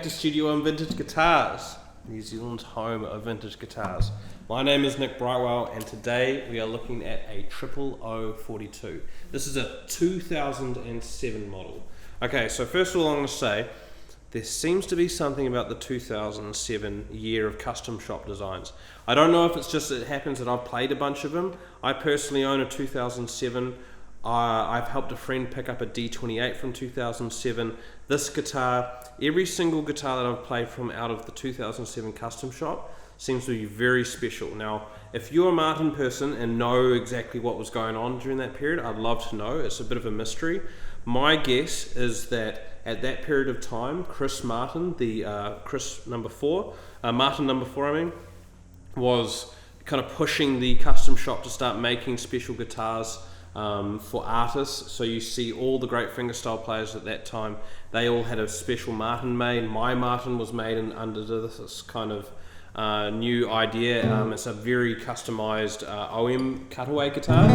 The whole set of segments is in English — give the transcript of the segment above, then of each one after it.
to Studio and Vintage Guitars, New Zealand's home of vintage guitars. My name is Nick Brightwell, and today we are looking at a 00042. This is a 2007 model. Okay, so first of all I'm going to say, there seems to be something about the 2007 year of custom shop designs. I don't know if it's just it happens that I've played a bunch of them. I personally own a 2007. I've helped a friend pick up a D28 from 2007. This guitar, every single guitar that I've played from out of the 2007 custom shop seems to be very special. Now, if you're a Martin person and know exactly what was going on during that period, I'd love to know. It's a bit of a mystery. My guess is that at that period of time, Chris Martin, the Martin number 4, I mean, was kind of pushing the custom shop to start making special guitars for artists. So you see all the great fingerstyle players at that time, they all had a special Martin made. My Martin was made under this kind of new idea. It's a very customized OM cutaway guitar.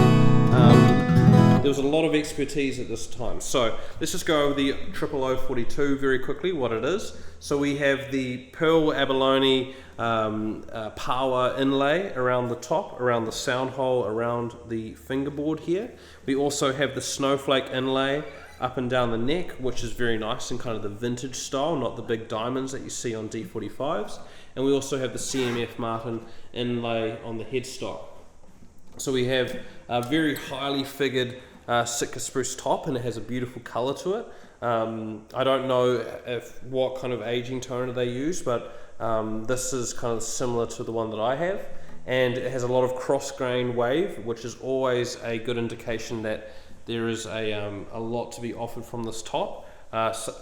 There was a lot of expertise at this time. So let's just go over the 00042 very quickly, what it is. So we have the pearl abalone power inlay around the top, around the sound hole, around the fingerboard here. We also have the snowflake inlay up and down the neck, which is very nice and kind of the vintage style, not the big diamonds that you see on D45s. And we also have the CMF Martin inlay on the headstock. So we have a very highly figured Sitka spruce top, and it has a beautiful color to it. I don't know what kind of aging toner they use, but this is kind of similar to the one that I have, and it has a lot of cross grain wave, which is always a good indication that there is a lot to be offered from this top.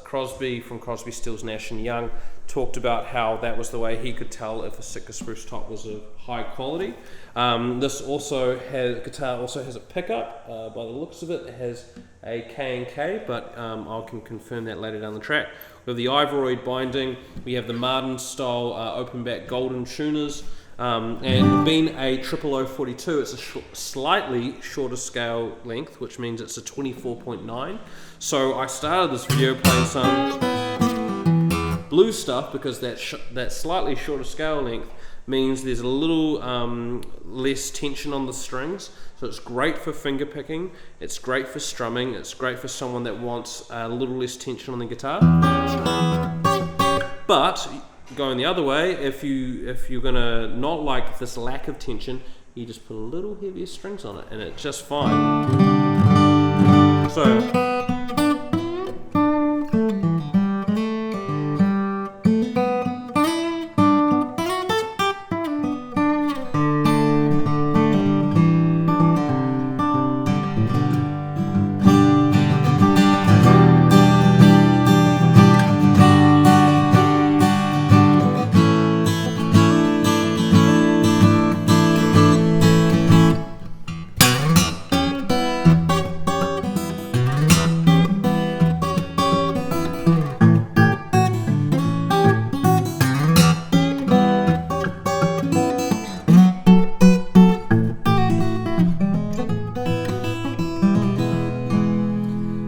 Crosby from Crosby, Stills, Nash and Young talked about how that was the way he could tell if a Sitka spruce top was of high quality. This guitar also has a pickup. By the looks of it, it has a K&K, but I can confirm that later down the track. We have the Ivoroid binding. We have the Martin style open back golden tuners. And being a 00042, it's a slightly shorter scale length, which means it's a 24.9. So I started this video playing some blue stuff because that slightly shorter scale length means there's a little less tension on the strings. So it's great for finger picking, it's great for strumming, it's great for someone that wants a little less tension on the guitar. But going the other way, if you're gonna not like this lack of tension, you just put a little heavier strings on it and it's just fine.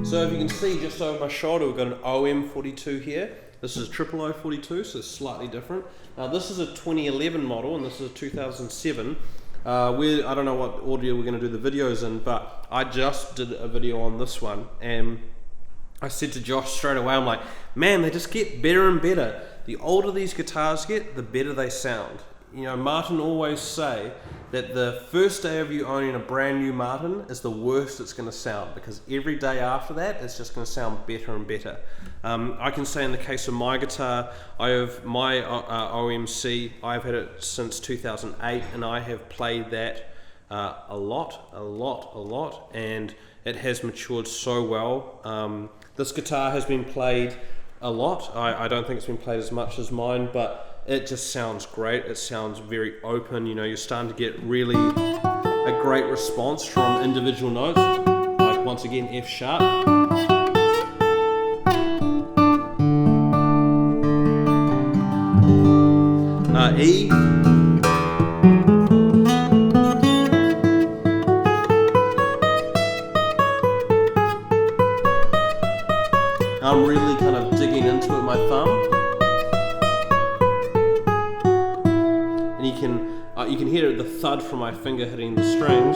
So if you can see just over my shoulder, we've got an OM42 here. This is 00042, so it's slightly different. Now this is a 2011 model, and this is a 2007. I don't know what audio we're going to do the videos in, but I just did a video on this one, and I said to Josh straight away, I'm like, man, they just get better and better. The older these guitars get, the better they sound. You know, Martin always say that the first day of you owning a brand new Martin is the worst it's going to sound, because every day after that it's just going to sound better and better. I can say in the case of my guitar, I have my OMC, I've had it since 2008, and I have played that a lot, and it has matured so well. This guitar has been played a lot. I don't think it's been played as much as mine, but it just sounds great. It sounds very open. You know, you're starting to get really a great response from individual notes, like once again F sharp, E, I'm really kind of digging into it with my thumb. thud from my finger hitting the strings.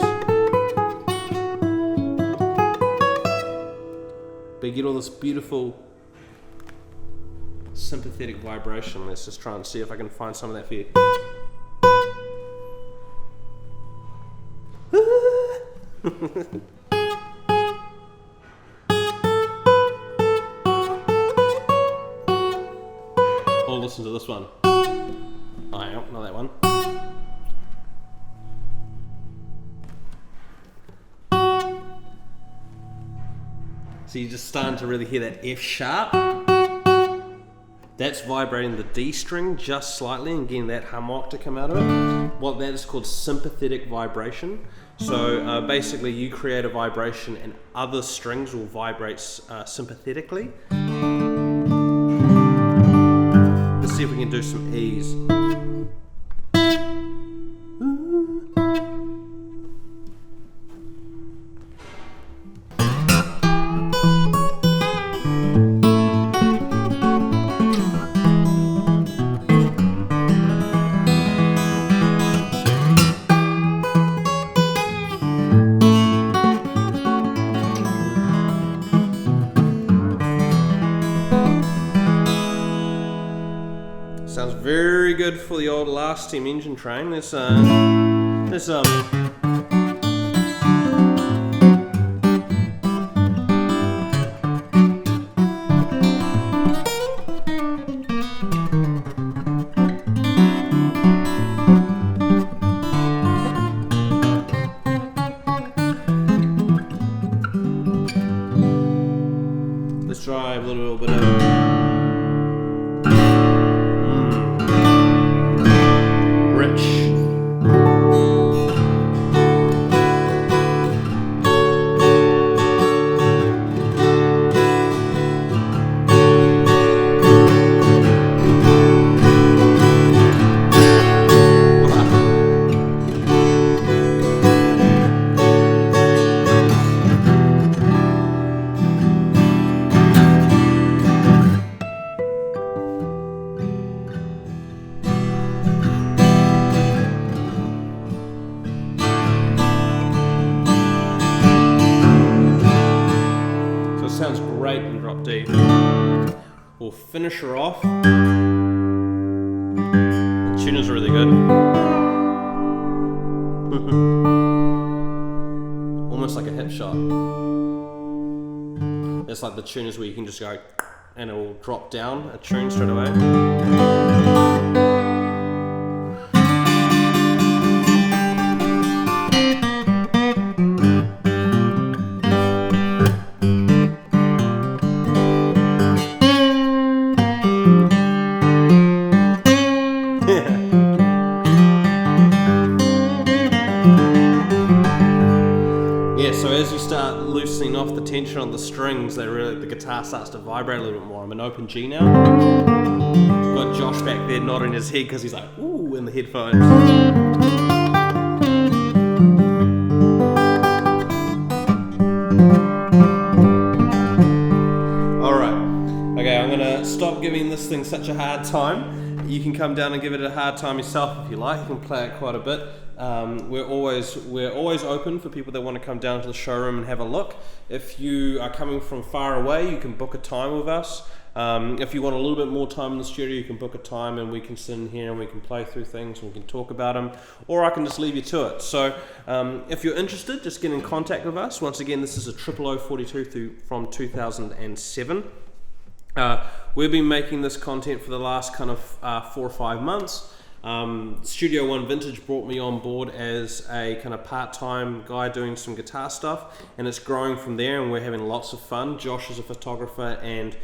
But you get all this beautiful sympathetic vibration. Let's just try and see if I can find some of that for you. Or listen to this one. Oh, hang on, not that one. So you're just starting to really hear that F sharp. That's vibrating the D string just slightly and getting that harmonic to come out of it. What that is called sympathetic vibration. So basically you create a vibration and other strings will vibrate sympathetically. Let's see if we can do some E's. Sounds very good for the old last steam engine train. Let's try a little bit of sounds great in drop D. We'll finish her off. The tune is really good. Almost like a hip shot. It's like the tuners where you can just go and it will drop down a tune straight away. Yeah, so as you start loosening off the tension on the strings, the guitar starts to vibrate a little bit more. I'm in open G now. Got Josh back there nodding his head because he's like, ooh, in the headphones. Alright, okay, I'm gonna stop giving this thing such a hard time. You can come down and give it a hard time yourself if you like. You can play it quite a bit. We're always open for people that want to come down to the showroom and have a look. If you are coming from far away, you can book a time with us. If you want a little bit more time in the studio, you can book a time and we can sit in here and we can play through things and we can talk about them, or I can just leave you to it. So if you're interested, just get in contact with us. Once again, this is a 00042 from 2007. We've been making this content for the last kind of 4 or 5 months. Studio One Vintage brought me on board as a kind of part-time guy doing some guitar stuff, and it's growing from there and we're having lots of fun. Josh is a photographer, and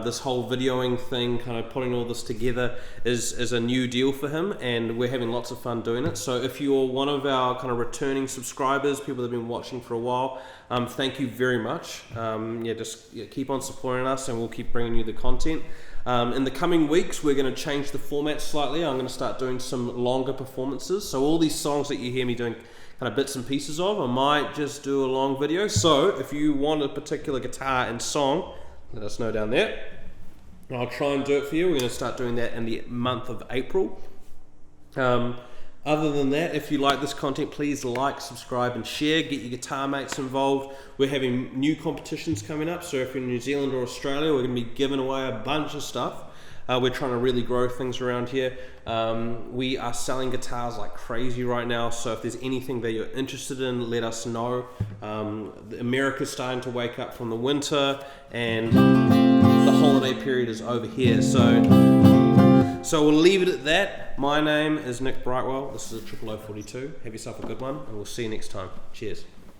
this whole videoing thing, kind of putting all this together is a new deal for him, and we're having lots of fun doing it. So if you're one of our kind of returning subscribers, people that have been watching for a while, thank you very much. Just keep on supporting us and we'll keep bringing you the content. In the coming weeks, we're going to change the format slightly. I'm going to start doing some longer performances. So all these songs that you hear me doing kind of bits and pieces of, I might just do a long video. So if you want a particular guitar and song, let us know down there. I'll try and do it for you. We're going to start doing that in the month of April. Other than that, if you like this content, please like, subscribe and share. Get your guitar mates involved. We're having new competitions coming up, so if you're in New Zealand or Australia, we're going to be giving away a bunch of stuff. We're trying to really grow things around here. We are selling guitars like crazy right now, so if there's anything that you're interested in, let us know. America's starting to wake up from the winter, and the holiday period is over here, so we'll leave it at that. My name is Nick Brightwell. This is a 00042. Have yourself a good one, and we'll see you next time. Cheers.